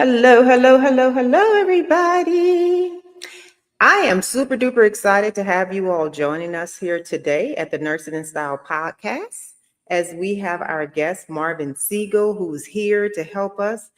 Hello, hello, hello, hello, everybody. I am super duper excited to have you all joining us here today at the Nursing in Style Podcast as we have our guest, Marvin Siegel, who's here to help us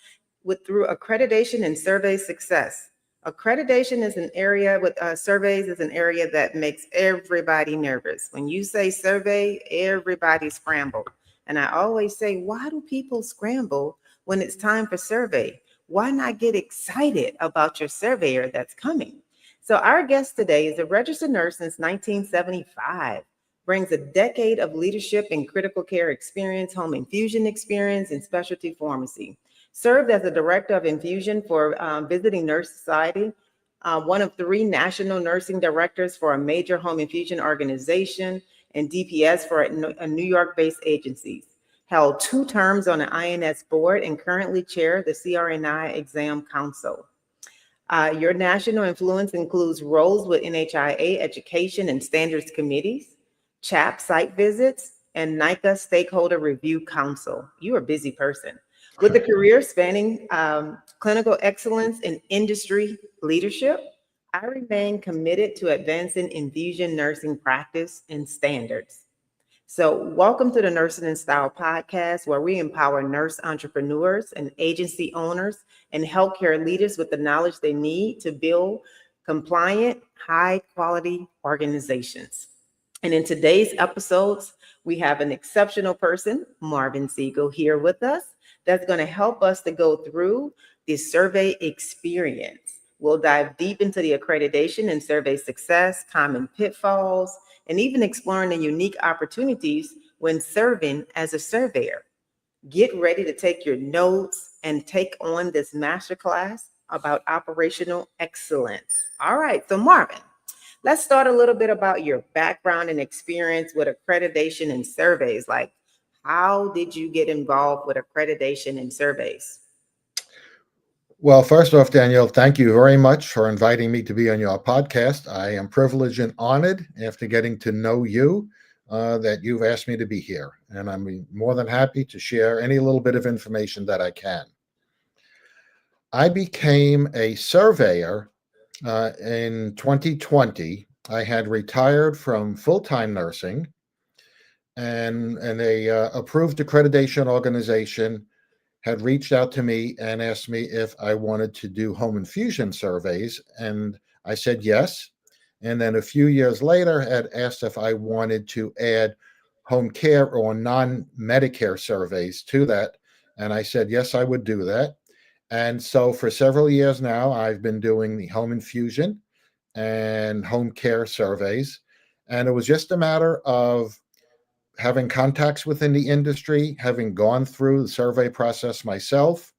through accreditation and survey success. Accreditation is an area with surveys is an area that makes everybody nervous. When you say survey, everybody scrambled. And I always say, why do people scramble when it's time for survey? Why not get excited about your surveyor that's coming? So our guest today is a registered nurse since 1975, brings a decade of leadership in critical care experience, home infusion experience, and specialty pharmacy. Served as the director of infusion for Visiting Nurse Society, one of three national nursing directors for a major home infusion organization, and DPS for a New York-based agency. Held 2 terms on the INS board and currently chair the CRNI Exam Council. Your national influence includes roles with NHIA education and standards committees, CHAP site visits, and NICA Stakeholder Review Council. You're a busy person. With a career spanning clinical excellence and industry leadership, I remain committed to advancing infusion nursing practice and standards. So, welcome to the Nursing in Style Podcast, where we empower nurse entrepreneurs and agency owners and healthcare leaders with the knowledge they need to build compliant, high quality organizations. And in today's episodes, we have an exceptional person, Marvin Siegel, here with us that's going to help us to go through this survey experience. We'll dive deep into the accreditation and survey success, common pitfalls, and even exploring the unique opportunities when serving as a surveyor. Get ready to take your notes and take on this masterclass about operational excellence. All right, so Marvin, let's start a little bit about your background and experience with accreditation and surveys. Like, how did you get involved with accreditation and surveys? Well, first off, Danielle, thank you very much for inviting me to be on your podcast. I am privileged and honored after getting to know you that you've asked me to be here. And I'm more than happy to share any little bit of information that I can. I became a surveyor in 2020. I had retired from full-time nursing, and a approved accreditation organization had reached out to me and asked me if I wanted to do home infusion surveys. And I said yes. And then a few years later had asked if I wanted to add home care or non-Medicare surveys to that. And I said, yes, I would do that. And so for several years now, I've been doing the home infusion and home care surveys. And it was just a matter of having contacts within the industry, having gone through the survey process myself,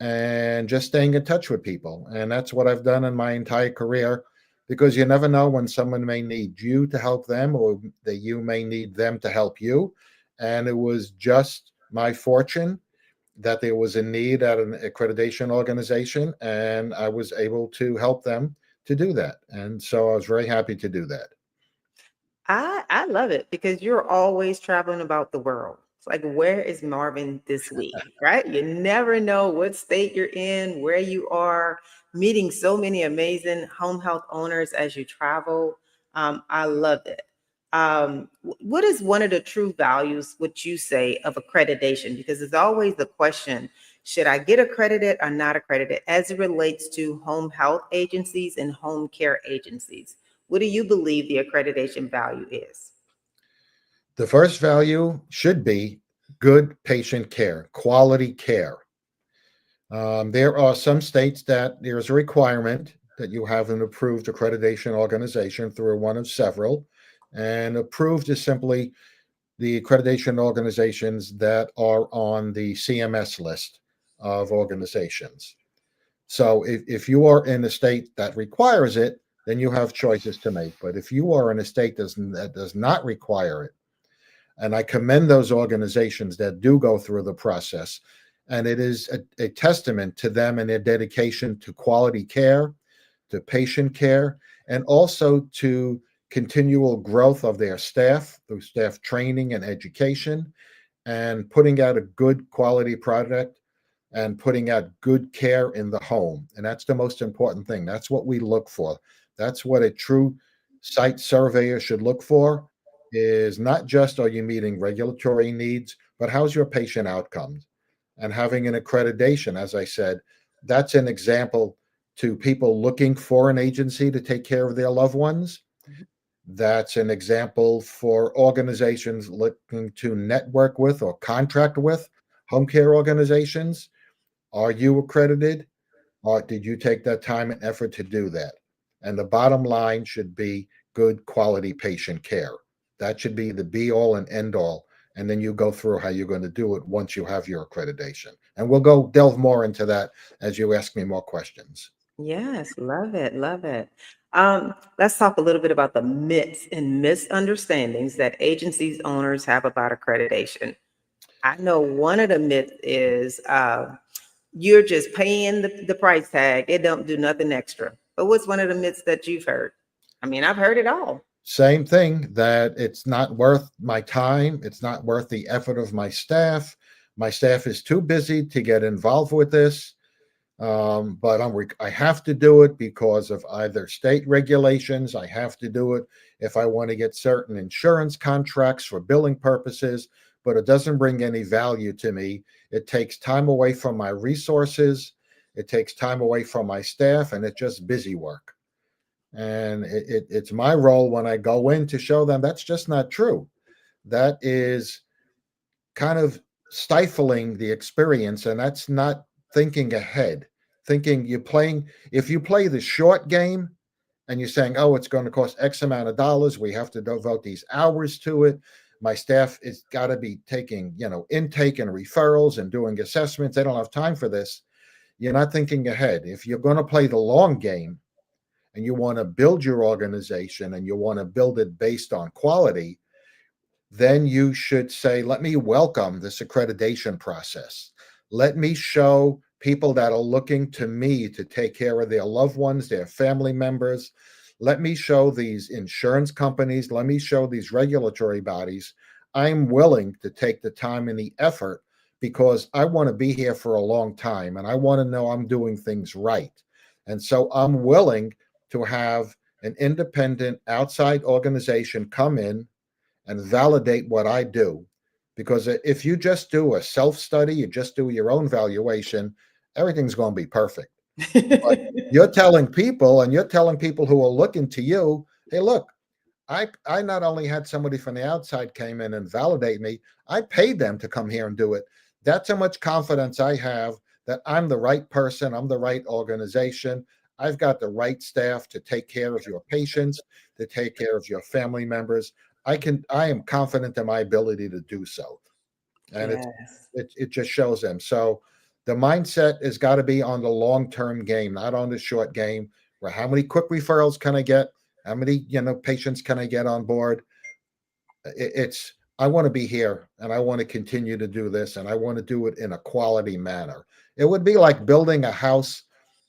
and just staying in touch with people. And that's what I've done in my entire career, because you never know when someone may need you to help them or that you may need them to help you. And it was just my fortune that there was a need at an accreditation organization, and I was able to help them to do that. And so I was very happy to do that. I love it because you're always traveling about the world. It's like, where is Marvin this week, right? You never know what state you're in, where you are, meeting so many amazing home health owners as you travel. I love it. What is one of the true values, would you say, of accreditation? Because it's always the question, should I get accredited or not accredited as it relates to home health agencies and home care agencies? What do you believe the accreditation value is? The first value should be good patient care, quality care. There are some states that there's a requirement that you have an approved accreditation organization through one of several. And approved is simply the accreditation organizations that are on the CMS list of organizations. So if you are in a state that requires it, then you have choices to make. But if you are in a state that does not require it, and I commend those organizations that do go through the process, and it is a testament to them and their dedication to quality care, to patient care, and also to continual growth of their staff, through staff training and education, and putting out a good quality product. and putting out good care in the home. And that's the most important thing. That's what we look for. That's what a true site surveyor should look for, is not just are you meeting regulatory needs, but how's your patient outcomes? And having an accreditation, as I said, that's an example to people looking for an agency to take care of their loved ones. That's an example for organizations looking to network with or contract with home care organizations. Are you accredited, or did you take that time and effort to do that? And the bottom line should be good quality patient care. That should be the be all and end all. And then you go through how you're going to do it once you have your accreditation. And we'll go delve more into that as you ask me more questions. Yes, love it, love it. Let's talk a little bit about the myths and misunderstandings that agencies owners have about accreditation. I know one of the myths is you're just paying the price tag. It don't do nothing extra. But what's one of the myths that you've heard? I mean, I've heard it all. Same thing, that it's not worth my time. It's not worth the effort of my staff. My staff is too busy to get involved with this. But I have to do it because of either state regulations. I have to do it if I want to get certain insurance contracts for billing purposes, but it doesn't bring any value to me. It takes time away from my resources. It takes time away from my staff, and it's just busy work. And it's my role when I go in to show them that's just not true. That is kind of stifling the experience, and that's not thinking ahead. Thinking if you play the short game and you're saying, oh, it's going to cost X amount of dollars, we have to devote these hours to it. My staff is got to be taking, intake and referrals and doing assessments. They don't have time for this. You're not thinking ahead. If you're going to play the long game and you want to build your organization and you want to build it based on quality, then you should say, let me welcome this accreditation process. Let me show people that are looking to me to take care of their loved ones, their family members. Let me show these insurance companies, let me show these regulatory bodies, I'm willing to take the time and the effort because I want to be here for a long time and I want to know I'm doing things right. And so I'm willing to have an independent outside organization come in and validate what I do. Because if you just do a self-study, you just do your own valuation, everything's going to be perfect. But you're telling people who are looking to you, hey, look, I not only had somebody from the outside came in and validate me, I paid them to come here and do it. That's how much confidence I have that I'm the right person, I'm the right organization. I've got the right staff to take care of your patients, to take care of your family members. I am confident in my ability to do so. And Yes. it just shows them. So the mindset has got to be on the long-term game, not on the short game, where how many quick referrals can I get? How many, patients can I get on board? It's I want to be here and I want to continue to do this and I want to do it in a quality manner. It would be like building a house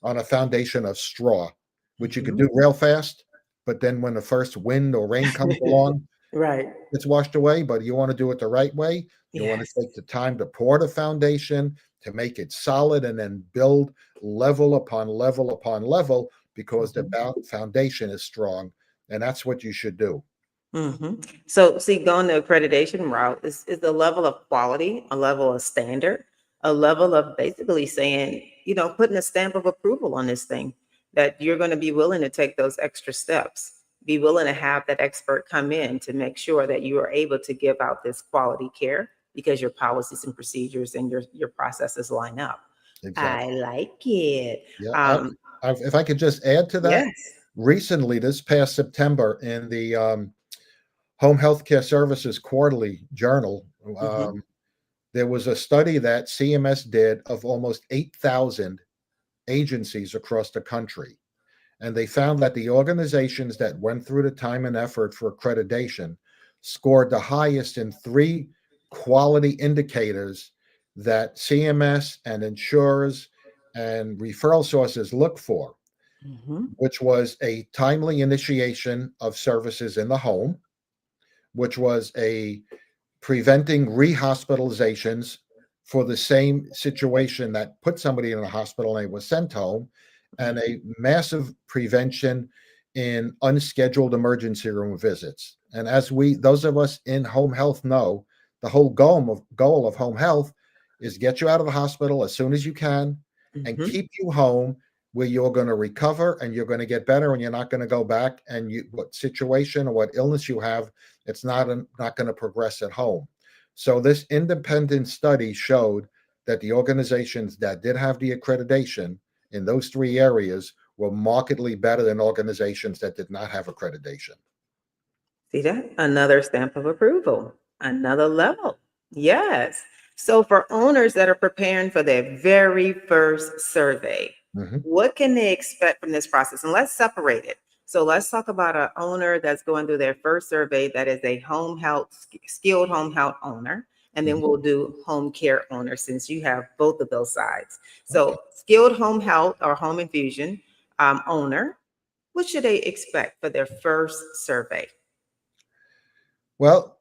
on a foundation of straw, which you could do real fast, but then when the first wind or rain comes along, Right. it's washed away. But you want to do it the right way. You want to Yes. take the time to pour the foundation, to make it solid, and then build level upon level upon level because the foundation is strong. And that's what you should do. So, see, going the accreditation route is a level of quality, a level of standard, a level of basically saying, putting a stamp of approval on this thing, that you're going to be willing to take those extra steps, be willing to have that expert come in to make sure that you are able to give out this quality care because your policies and procedures and your processes line up. I Exactly. like it. Yeah. If I could just add to that, Yes. recently, this past September, in the Home Healthcare Services Quarterly Journal, hmm there was a study that CMS did of almost 8,000 agencies across the country. And they found that the organizations that went through the time and effort for accreditation scored the highest in three quality indicators that CMS and insurers and referral sources look for, which was a timely initiation of services in the home, which was a preventing rehospitalizations for the same situation that put somebody in a hospital and they were sent home, and a massive prevention in unscheduled emergency room visits. And as those of us in home health know, the whole goal of home health is get you out of the hospital as soon as you can and Mm-hmm. keep you home where you're going to recover and you're going to get better and you're not going to go back and what situation or what illness you have, it's not going to progress at home. So this independent study showed that the organizations that did have the accreditation in those three areas were markedly better than organizations that did not have accreditation. See that? Another stamp of approval, another level. Yes. So, for owners that are preparing for their very first survey, Mm-hmm. what can they expect from this process? And let's separate it. So, let's talk about an owner that's going through their first survey that is a home health, skilled home health owner. And then Mm-hmm. we'll do home care owner since you have both of those sides. Okay. So, skilled home health or home infusion owner, what should they expect for their first survey? Well,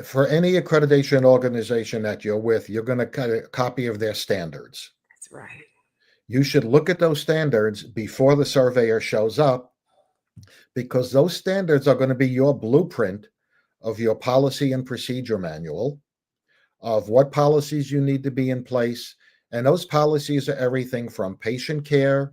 for any accreditation organization that you're with, you're going to get a copy of their standards. That's right. You should look at those standards before the surveyor shows up, because those standards are going to be your blueprint of your policy and procedure manual, of what policies you need to be in place. And those policies are everything from patient care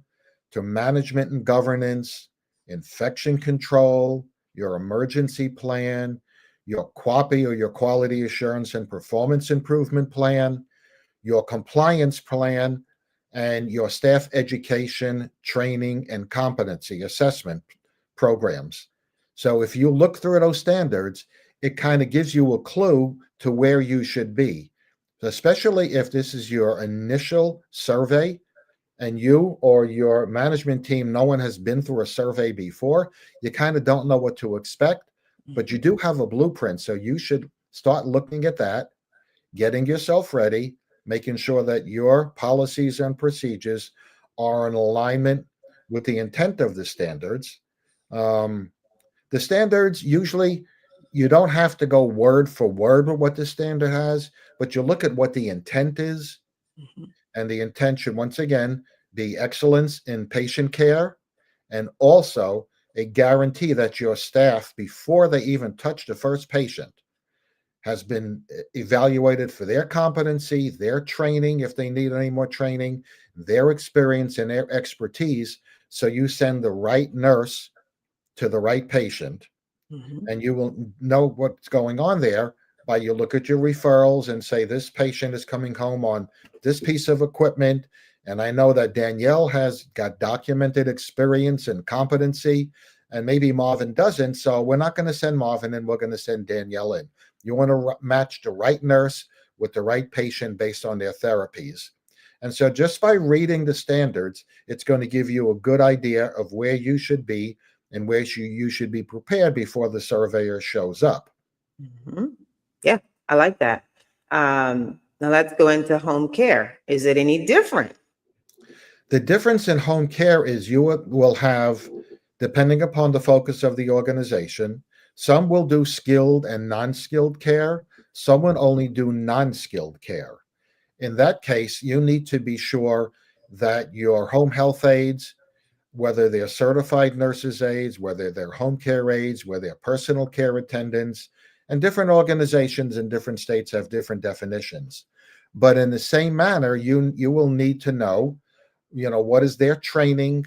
to management and governance, infection control, your emergency plan, your QAPI or your quality assurance and performance improvement plan, your compliance plan, and your staff education, training, and competency assessment programs. So if you look through those standards, it kind of gives you a clue to where you should be, especially if this is your initial survey and you or your management team, no one has been through a survey before. You kind of don't know what to expect, but you do have a blueprint. So you should start looking at that, getting yourself ready, making sure that your policies and procedures are in alignment with the intent of the standards. Um, the standards, usually you don't have to go word for word with what the standard has, but you look at what the intent is. Mhm. And the intent should, once again, be excellence in patient care, and also a guarantee that your staff, before they even touch the first patient, has been evaluated for their competency, their training, if they need any more training, their experience and their expertise. So you send the right nurse to the right patient, Mhm. and you will know what's going on there by you look at your referrals and say, this patient is coming home on this piece of equipment. And I know that Danielle has got documented experience and competency, and maybe Marvin doesn't. So we're not going to send Marvin in, we're going to send Danielle in. You want to match the right nurse with the right patient based on their therapies. And so just by reading the standards, it's going to give you a good idea of where you should be and where you should be prepared before the surveyor shows up. Mhm. Yeah, I like that. Now let's go into home care. Is it any different? The difference in home care is you will have, depending upon the focus of the organization, some will do skilled and non-skilled care. Some will only do non-skilled care. In that case, you need to be sure that your home health aides, whether they're certified nurses aides, whether they're home care aides, whether they're personal care attendants, and different organizations in different states have different definitions. But in the same manner, you will need to know, what is their training,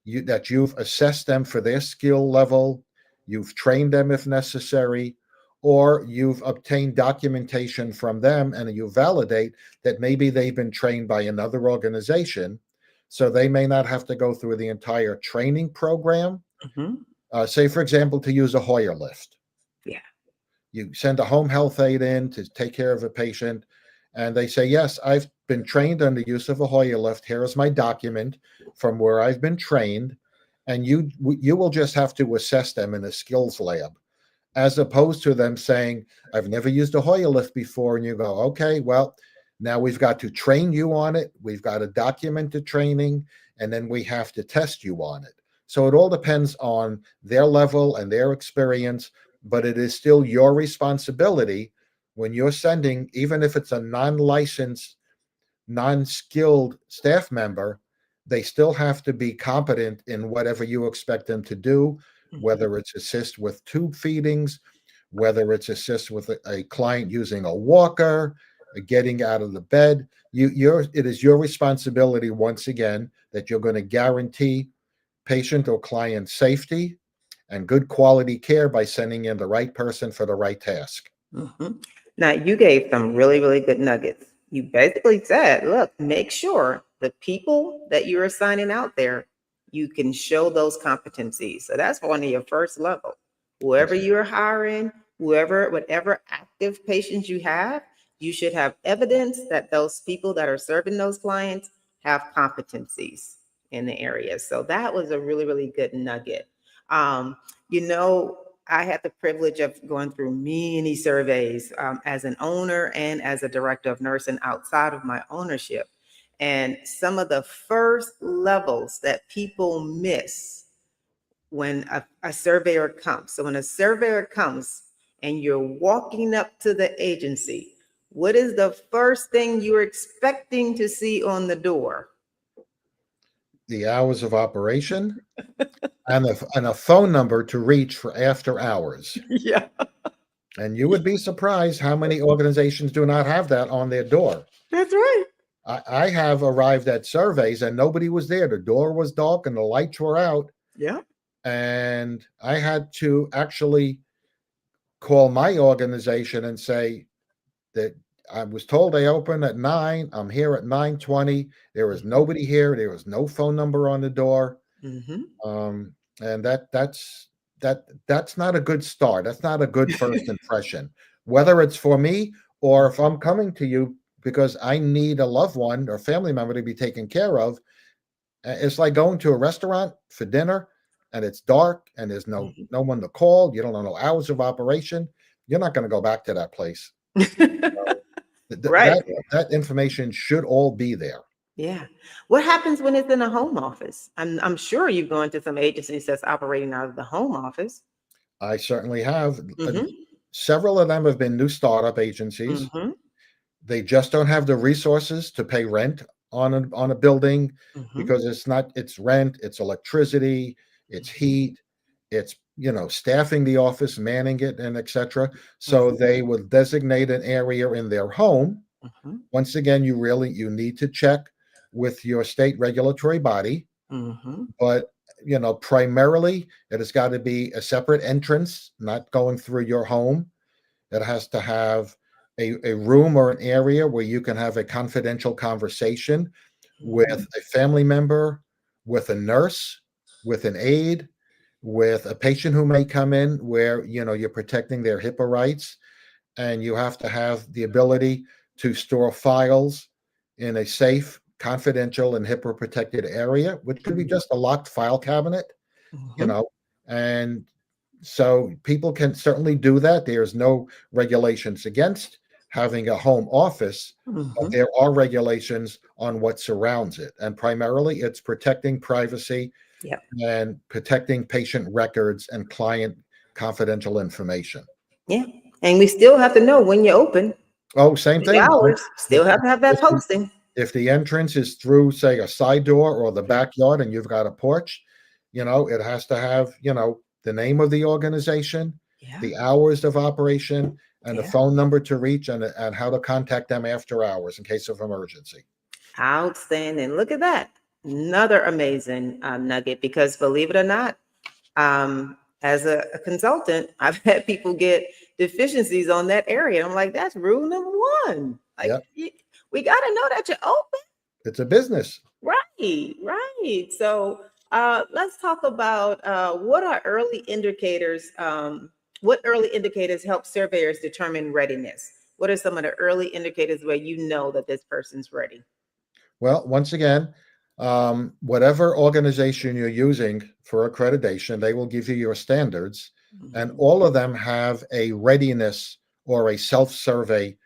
that you've assessed them for their skill level, you've trained them if necessary, or you've obtained documentation from them and you validate that maybe they've been trained by another organization. So they may not have to go through the entire training program. Mhm. Say, for example, to use a Hoyer lift. Yeah. You send a home health aide in to take care of a patient, and they say, yes, I've been trained on the use of a Hoyer lift. Here is my document from where I've been trained. And you will just have to assess them in a skills lab, as opposed to them saying, I've never used a Hoyer lift before. And you go, okay, well, now we've got to train you on it. We've got to document the training, and then we have to test you on it. So it all depends on their level and their experience, but it is still your responsibility when you're sending, even if it's a non-licensed, non-skilled staff member, they still have to be competent in whatever you expect them to do, Mhm. whether it's assist with tube feedings, whether it's assist with a client using a walker, getting out of the bed. It is your responsibility once again that you're going to guarantee patient or client safety and good quality care by sending in the right person for the right task. Mhm. Now, you gave some really, really good nuggets. You basically said, look, make sure the people that you're assigning out there, you can show those competencies. So that's one of your first level. Whoever Exactly. you're hiring, whoever, whatever active patients you have, you should have evidence that those people that are serving those clients have competencies in the area. So that was a really, really good nugget. Um, you know, I had the privilege of going through many surveys as an owner and as a director of nursing outside of my ownership. And some of the first levels that people miss when a surveyor comes. So when a surveyor comes and you're walking up to the agency, what is the first thing you're expecting to see on the door? The hours of operation and a phone number to reach for after hours. Yeah, And you would be surprised how many organizations do not have that on their door. that's right. I have arrived at surveys and nobody was there. The door was dark and the lights were out. Yeah. And I had to actually call my organization and say that I was told they open at 9. I'm here at 9:20. There was nobody here. There was no phone number on the door. Mm-hmm. Um, and that's not a good start. That's not a good first impression. Whether it's for me or if I'm coming to you because I need a loved one or family member to be taken care of, it's like going to a restaurant for dinner and it's dark and there's no one to call. You don't know no hours of operation. You're not going to go back to that place. Right. That information should all be there. Yeah. What happens when it's in a home office? I'm sure you've gone to some agencies that's operating out of the home office. I certainly have. Mm-hmm. Several of them have been new startup agencies. Mm-hmm. They just don't have the resources to pay rent on a building Mm-hmm. because it's rent, it's electricity, it's heat, it's staffing the office, manning it, and etc. So Mm-hmm. they will designate an area in their home. Mm-hmm. Once again, you need to check with your state regulatory body, Mm-hmm. but primarily it has got to be a separate entrance, not going through your home. It has to have a room or an area where you can have a confidential conversation with a family member, with a nurse, with an aide, with a patient who may come in where you're protecting their HIPAA rights, and you have to have the ability to store files in a safe, confidential, and HIPAA protected area, which could be just a locked file cabinet, you Mm-hmm. know, and so people can certainly do that. There's no regulations against having a home office, but Mm-hmm. there are regulations on what surrounds it. And primarily it's protecting privacy Yep. and protecting patient records and client confidential information. Yeah. And we still have to know when you're open, Oh, same the thing. hours. If, Still have to have that if the posting. if the entrance is through, say, a side door or the Yeah. backyard and you've got a porch, it has to have, the name of the organization, Yeah. the hours of operation, and the Yeah. phone number to reach and how to contact them after hours in case of emergency. Outstanding. Look at that. Another amazing nugget because believe it or not, as a consultant, I've had people get deficiencies on that area. I'm like, that's rule number one. Like, Yep. we got to know that you're open. It's a business. Right, right. So let's talk about what are early indicators. What early indicators help surveyors determine readiness? What are some of the early indicators where you know that this person's ready? Well, once again, whatever organization you're using for accreditation, they will give you your standards, and Mhm. all of them have a readiness or a self-survey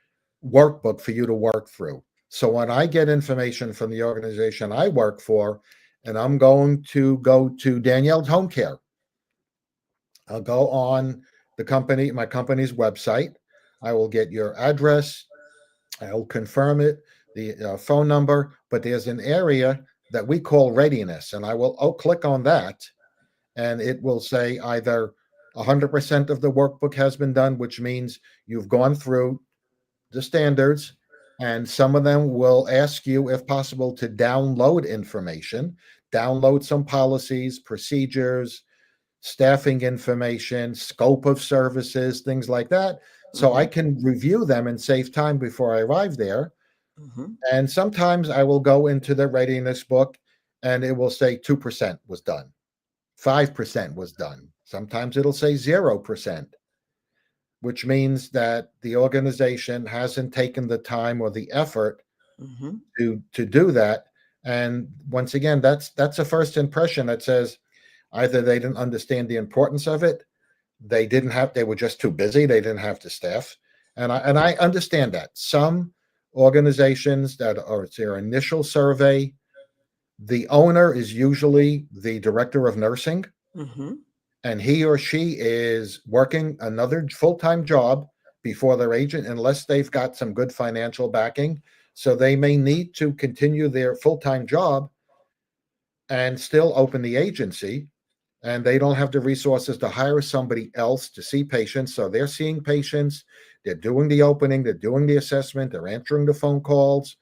workbook for you to work through. So when I get information from the organization I work for, and I'm going to go to Danielle's Home Care, I'll go on my company's website. I will get your address. I'll confirm it, the phone number, but there's an area that we call readiness, and I'll click on that, and it will say either 100% of the workbook has been done, which means you've gone through the standards, and some of them will ask you, if possible, to download information, download some policies, procedures, staffing information, scope of services, things like that. So I Mhm. can review them and save time before I arrive there. Mhm. And sometimes I will go into the readiness book and it will say 2% was done, 5% was done. Sometimes it'll say 0%, which means that the organization hasn't taken the time or the effort Mhm. to do that. And once again, that's a first impression that says either they didn't understand the importance of it, they were just too busy, they didn't have the staff. And I understand that. Some organizations that are, it's their initial survey, the owner is usually the director of nursing, Mhm. and he or she is working another full-time job before their agent, unless they've got some good financial backing. So they may need to continue their full-time job and still open the agency, and they don't have the resources to hire somebody else to see patients. So they're seeing patients, they're doing the opening, they're doing the assessment, they're answering the phone calls,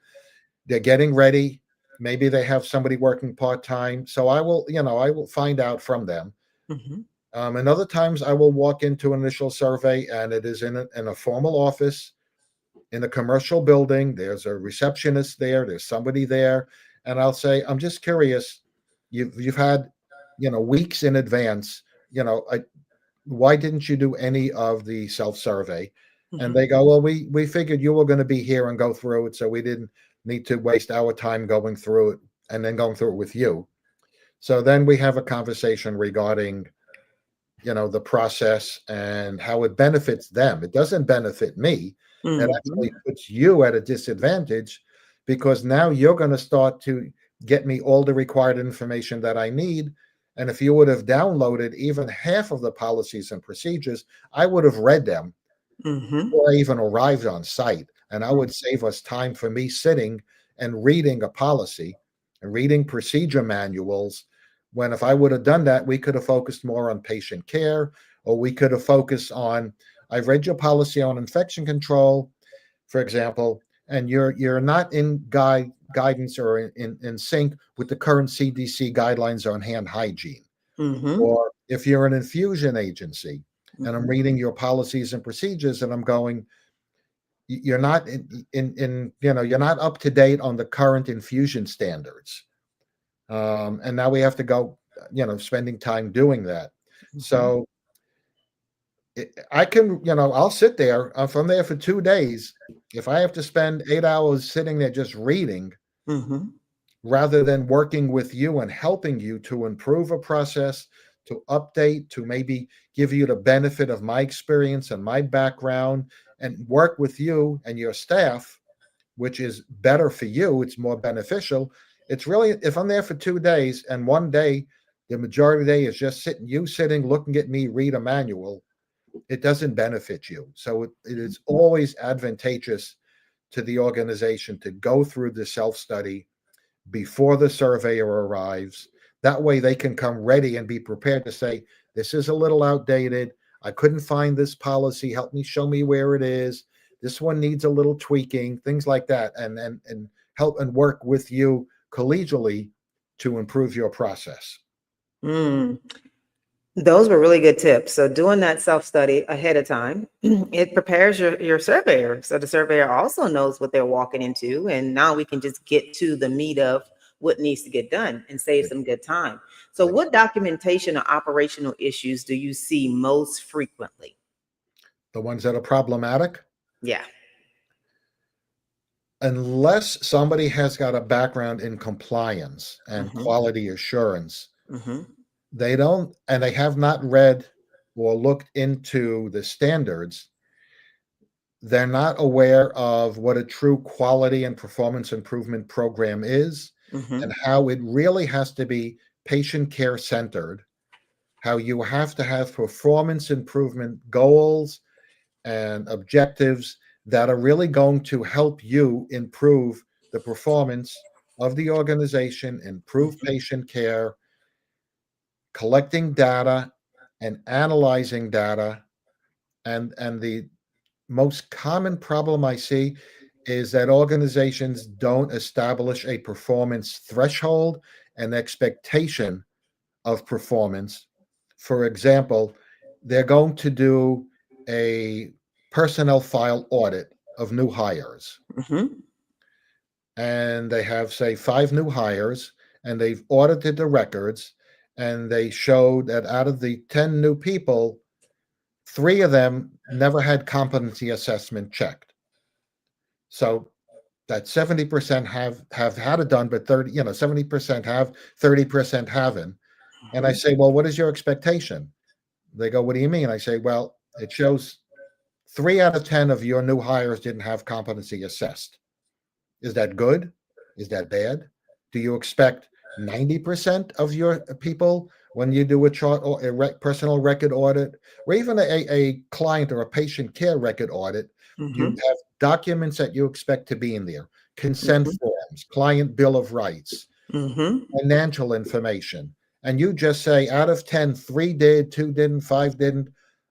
they're getting ready. Maybe they have somebody working part-time. So I will find out from them. Mhm. And other times I will walk into an initial survey and it is in a formal office in a commercial building. There's a receptionist there, there's somebody there, and I'll say, I'm just curious. You've had, weeks in advance. Why didn't you do any of the self survey? And Mhm. they go, well, we figured you were going to be here and go through it, so we didn't need to waste our time going through it and then going through it with you. So then we have a conversation regarding the process and how it benefits them. It doesn't benefit me. It Mhm. actually puts you at a disadvantage, because now you're going to start to get me all the required information that I need. And if you would have downloaded even half of the policies and procedures, I would have read them Mhm. before I even arrived on site. And I would save us time for me sitting and reading a policy and reading procedure manuals. When if I would have done that, we could have focused more on patient care, or we could have focused on, I've read your policy on infection control, for example, and you're not in guidance or in sync with the current CDC guidelines on hand hygiene. Mhm. Or if you're an infusion agency and I'm Mhm. reading your policies and procedures and I'm going, you're not you're not up to date on the current infusion standards. And now we have to go, spending time doing that. Mhm. So I can, I'll sit there. If I'm there for 2 days, if I have to spend 8 hours sitting there just reading, Mhm. rather than working with you and helping you to improve a process, to update, to maybe give you the benefit of my experience and my background, and work with you and your staff, which is better for you, it's more beneficial. It's really, if I'm there for 2 days and one day, the majority of the day is just sitting, looking at me read a manual, it doesn't benefit you. So it is always advantageous to the organization to go through the self study before the surveyor arrives. That way they can come ready and be prepared to say, this is a little outdated. I couldn't find this policy. Help me, show me where it is. This one needs a little tweaking, things like that, and help and work with you collegially to improve your process. Mm. Those were really good tips. So doing that self-study ahead of time, it prepares your surveyor. So the surveyor also knows what they're walking into. And now we can just get to the meat of what needs to get done and save some good time. So what documentation or operational issues do you see most frequently? The ones that are problematic, Yeah. unless somebody has got a background in compliance and Mm-hmm. quality assurance, Mm-hmm. they don't, and they have not read or looked into the standards, they're not aware of what a true quality and performance improvement program is, Mm-hmm. and how it really has to be patient care centered, how you have to have performance improvement goals and objectives that are really going to help you improve the performance of the organization, improve Mhm. patient care, collecting data and analyzing data. And the most common problem I see is that organizations don't establish a performance threshold and expectation of performance. For example, they're going to do a personnel file audit of new hires, Mhm. and they have, say, 5 new hires, and they've audited the records, and they showed that out of the 10 new people, 3 of them never had competency assessment checked. So that 70% have had it done, but 70% have, 30% haven't. And I Mhm. say, well, what is your expectation? They go, what do you mean? I say, well, it shows 3 out of 10 of your new hires didn't have competency assessed. Is that good? Is that bad? Do you expect 90% of your people, when you do a chart or personal record audit, or even a client or a patient care record audit, you Mhm. have documents that you expect to be in there, consent Mhm. forms, client bill of rights, Mhm. financial information, and you just say out of 10, 3 did, 2 didn't, 5 didn't,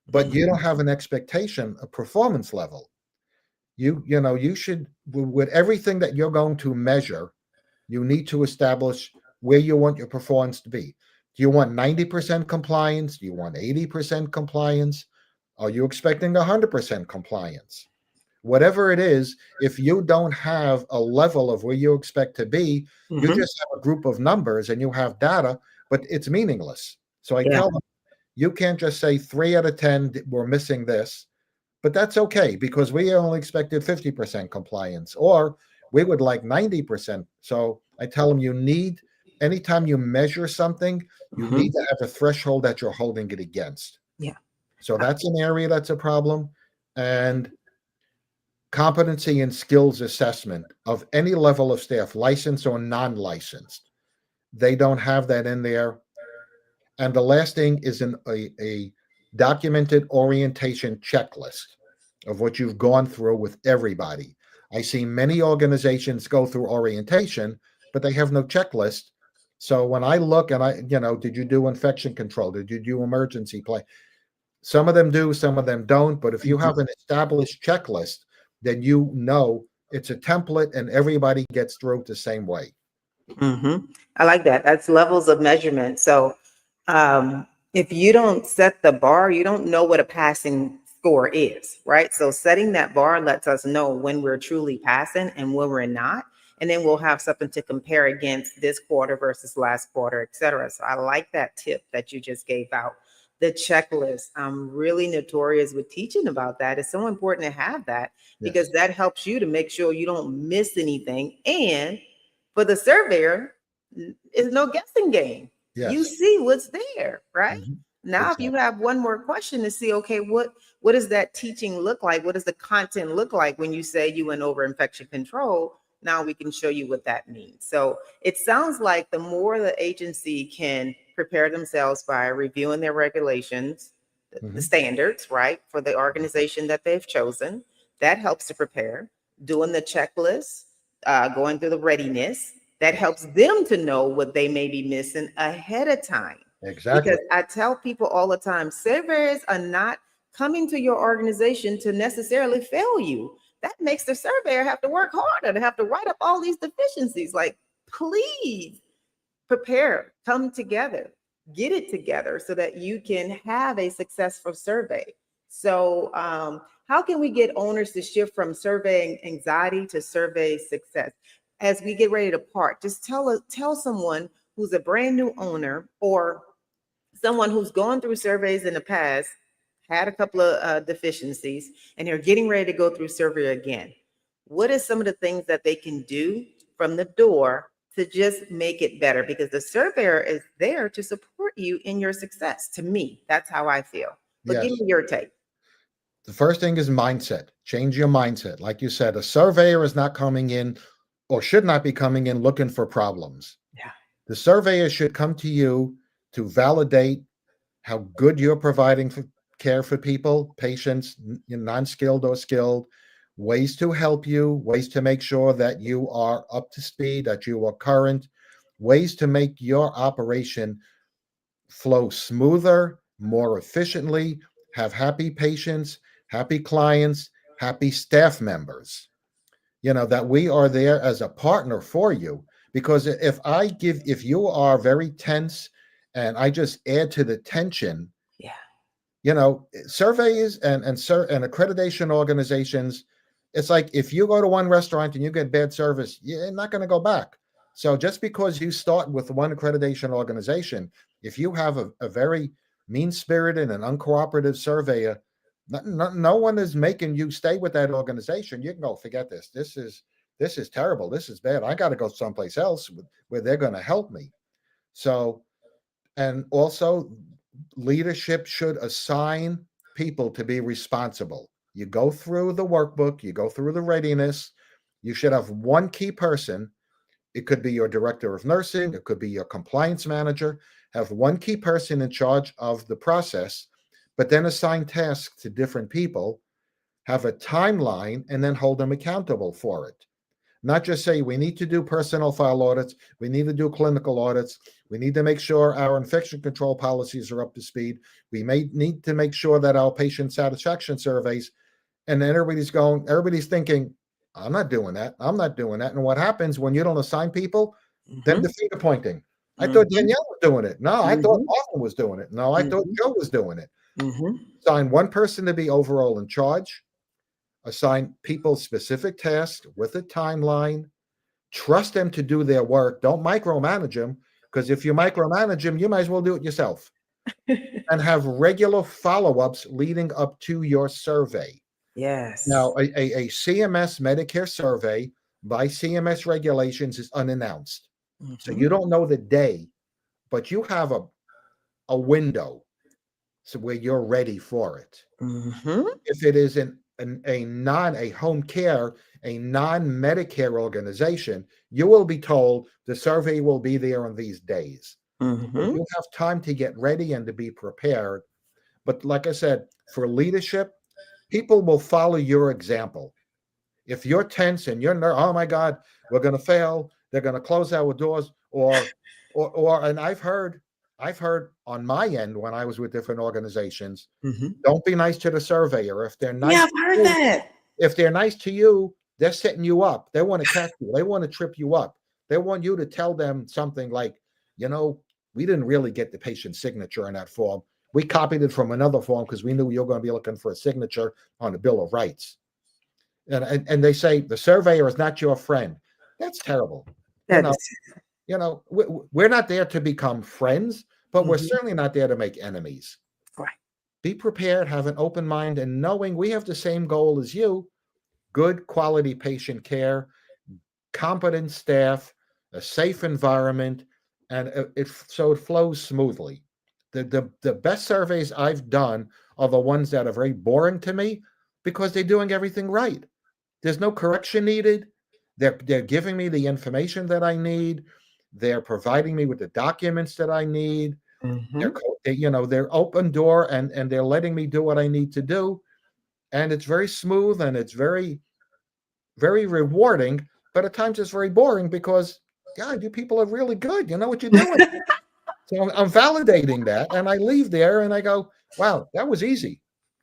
but you don't Mhm. have an expectation, a performance level. You should, with everything that you're going to measure, you need to establish where you want your performance to be. Do you want 90% compliance? Do you want 80% compliance? Are you expecting 100% compliance? Whatever it is, if you don't have a level of where you expect to be, you Mhm. just have a group of numbers and you have data, but it's meaningless. So I Yeah. tell them, you can't just say 3 out of 10 we're missing this, but that's okay because we only expected 50% compliance, or we would like 90%. So I tell them, anytime you measure something, you need Mhm. to have a threshold that you're holding it against. Yeah. So Uh, that's an area that's a problem. And competency and skills assessment of any level of staff, licensed or non-licensed, they don't have that in there. And the last thing is a documented orientation checklist of what you've gone through with everybody. I see many organizations go through orientation, but they have no checklist. So when I look and did you do infection control? Did you do emergency play? Some of them do, some of them don't. But if you mhm. have an established checklist, then you know it's a template and everybody gets through it the same way. I like that. That's levels of measurement. So, if you don't set the bar, you don't know what a passing score is, right? So, setting that bar lets us know when we're truly passing and when we're not. And then we'll have something to compare against this quarter versus last quarter, et cetera. So, I like that tip that you just gave out. The checklist. I'm really notorious with teaching about that. It's so important to have that because Yes. that helps you to make sure you don't miss anything. And for the surveyor, it's no guessing game. You Yes. see what's there, right? Mhm. Now, if you Exactly. have one more question to see, okay, what does that teaching look like? What does the content look like when you say you went over infection control? Now we can show you what that means. So it sounds like the more the agency can prepare themselves by reviewing their regulations, the Mhm. standards, right, for the organization that they've chosen, that helps to prepare. Doing the checklist, going through the readiness, that helps them to know what they may be missing ahead of time. Exactly. Because I tell people all the time, surveyors are not coming to your organization to necessarily fail you. That makes the surveyor have to work harder, to have to write up all these deficiencies. Like, please prepare, come together, get it together so that you can have a successful survey. So, how can we get owners to shift from surveying anxiety to survey success? As we get ready to part, just tell someone who's a brand new owner or someone who's gone through surveys in the past, had a couple of deficiencies, and they're getting ready to go through survey again. What are some of the things that they can do from the door to just make it better? Because the surveyor is there to support you in your success. To me, that's how I feel. But give Yes. me your take. The first thing is mindset. Change your mindset. Like you said, a surveyor is not coming in or should not be coming in looking for problems. Yeah. The surveyor should come to you to validate how good you're providing care for people, patients, non-skilled or skilled, ways to help you, ways to make sure that you are up to speed, that you are current, ways to make your operation flow smoother, more efficiently, have happy patients, happy clients, happy staff members. That we are there as a partner for you. Because if you are very tense and I just add to the tension, Yeah. Surveys and accreditation organizations, it's like if you go to one restaurant and you get bad service, you're not going to go back. So just because you start with one accreditation organization, if you have a very mean-spirited and uncooperative surveyor, no one is making you stay with that organization. You can go, forget this. This is terrible. This is bad. I got to go someplace else where they're going to help me. So, and also, leadership should assign people to be responsible. You go through the workbook, you go through the readiness. You should have one key person. It could be your director of nursing, it could be your compliance manager. Have one key person in charge of the process, but then assign tasks to different people, have a timeline, and then hold them accountable for it. Not just say we need to do personnel file audits, we need to do clinical audits, we need to make sure our infection control policies are up to speed, we may need to make sure that our patient satisfaction surveys, and then everybody's thinking, I'm not doing that. And what happens when you don't assign people? Then the finger pointing. I thought Danielle was doing it. No, I thought Marvin was doing it. No, I thought Joe was doing it. Assign one person to be overall in charge. Assign people specific tasks with a timeline. Trust them to do their work. Don't micromanage them, because if you micromanage them, you might as well do it yourself. And have regular follow-ups leading up to your survey. Yes. Now, a CMS Medicare survey by CMS regulations is unannounced. So you don't know the day, but you have a window so where you're ready for it. If it is a home care, a non-Medicare organization, you will be told the survey will be there on these days. You have time to get ready and to be prepared. But like I said, for leadership, people will follow your example. If you're tense and you're oh my God, we're going to fail, they're going to close our doors, or and I've heard on my end when I was with different organizations, don't be nice to the surveyor. If they're nice, I've heard that. If they're nice to you, they're setting you up. They want to catch you. They want to trip you up. They want you to tell them something like, we didn't really get the patient's signature in that form. We copied it from another form because we knew you were going to be looking for a signature on the Bill of Rights. And they say the surveyor is not your friend. That's terrible. We're not there to become friends, but we're certainly not there to make enemies. Right. Be prepared, have an open mind, and knowing we have the same goal as you: good quality patient care, competent staff, a safe environment, and it flows smoothly. The best surveys I've done are the ones that are very boring to me because they're doing everything right. There's no correction needed. They're giving me the information that I need. They're providing me with the documents that I need. They're open door and they're letting me do what I need to do. And it's very smooth and it's very, very rewarding. But at times it's very boring because, God, you people are really good. You know what you're doing. So I'm validating that, and I leave there and I go, wow, that was easy.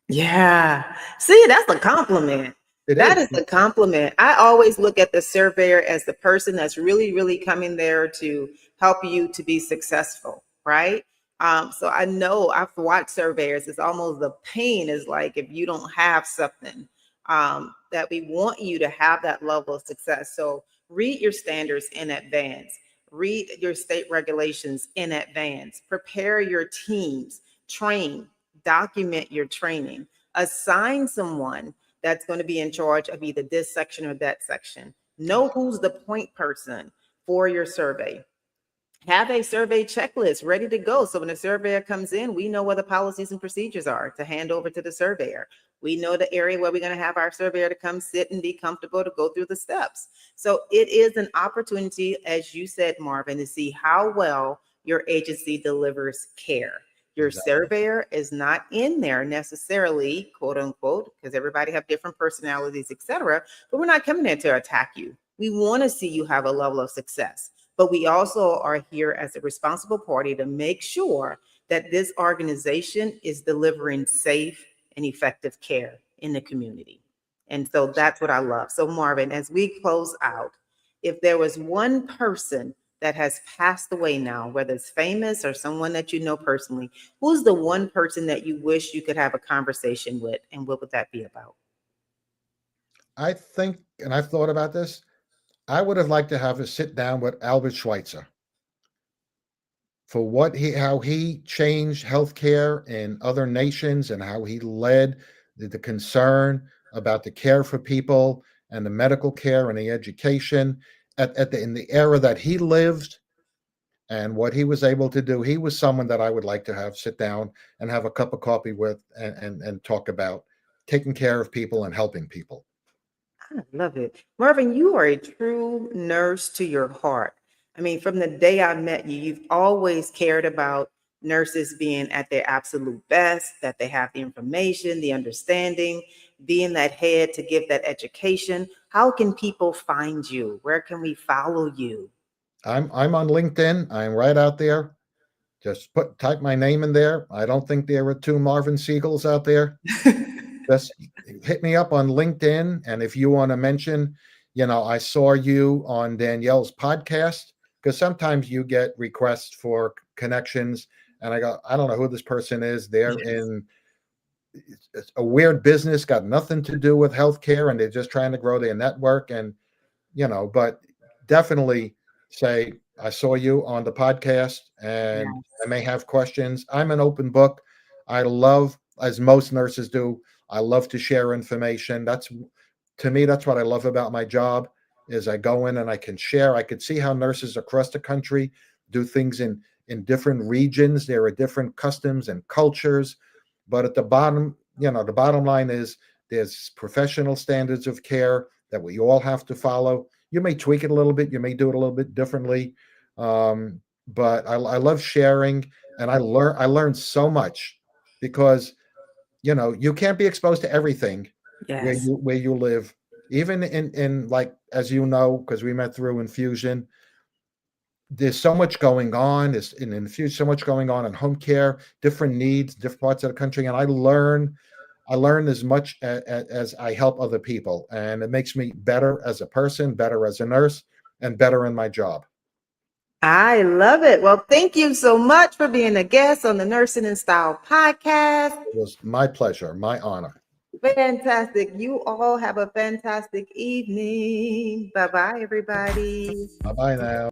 Yeah. See, that's a compliment. That is a compliment. I always look at the surveyor as the person that's really, really coming there to help you to be successful, right? So I know I've watched surveyors. It's almost the pain is like if you don't have something that we want you to have that level of success. So read your standards in advance. Read your state regulations in advance. Prepare your teams. Train. Document your training. Assign someone that's going to be in charge of either this section or that section. Know who's the point person for your survey. Have a survey checklist ready to go. So when the surveyor comes in, we know what the policies and procedures are to hand over to the surveyor. We know the area where we're going to have our surveyor to come sit and be comfortable to go through the steps. So it is an opportunity, as you said, Marvin, to see how well your agency delivers care. Your Exactly. surveyor is not in there necessarily, quote unquote, because everybody have different personalities, etc. But we're not coming there to attack you. We want to see you have a level of success. But we also are here as a responsible party to make sure that this organization is delivering safe and effective care in the community. And so that's what I love. So, Marvin, as we close out, if there was one person that has passed away now, whether it's famous or someone that you know personally, who's the one person that you wish you could have a conversation with, and what would that be about? I think, and I've thought about this, I would have liked to have a sit down with Albert Schweitzer for how he changed healthcare in other nations and how he led the concern about the care for people and the medical care and the education in the era that he lived and what he was able to do. He was someone that I would like to have sit down and have a cup of coffee with and talk about taking care of people and helping people. I love it. Marvin, you are a true nurse to your heart. I mean, from the day I met you, you've always cared about nurses being at their absolute best, that they have the information, the understanding, being that head to give that education. How can people find you? Where can we follow you? I'm on LinkedIn. I'm right out there. Just type my name in there. I don't think there are two Marvin Siegels out there. Just hit me up on LinkedIn. And if you want to mention, I saw you on Danielle's podcast, because sometimes you get requests for connections. And I go, I don't know who this person is. They're Yes. in a weird business, got nothing to do with healthcare, and they're just trying to grow their network. And, but definitely say, I saw you on the podcast and I may have questions. I'm an open book. I love, as most nurses do, I love to share information. To me, that's what I love about my job is I go in and I can share. I could see how nurses across the country do things in different regions. There are different customs and cultures, but at the bottom, the bottom line is there's professional standards of care that we all have to follow. You may tweak it a little bit. You may do it a little bit differently. But I love sharing, and I learned so much because you can't be exposed to everything Yes. where you live, even in like, as because we met through infusion. There's so much going on. There's in infusion, so much going on in home care, different needs, different parts of the country, and I learn as much as I help other people, and it makes me better as a person, better as a nurse, and better in my job. I love it. Well, thank you so much for being a guest on the Nursing in Style podcast. It was my pleasure, my honor. Fantastic. You all have a fantastic evening. Bye bye, everybody. Bye bye now.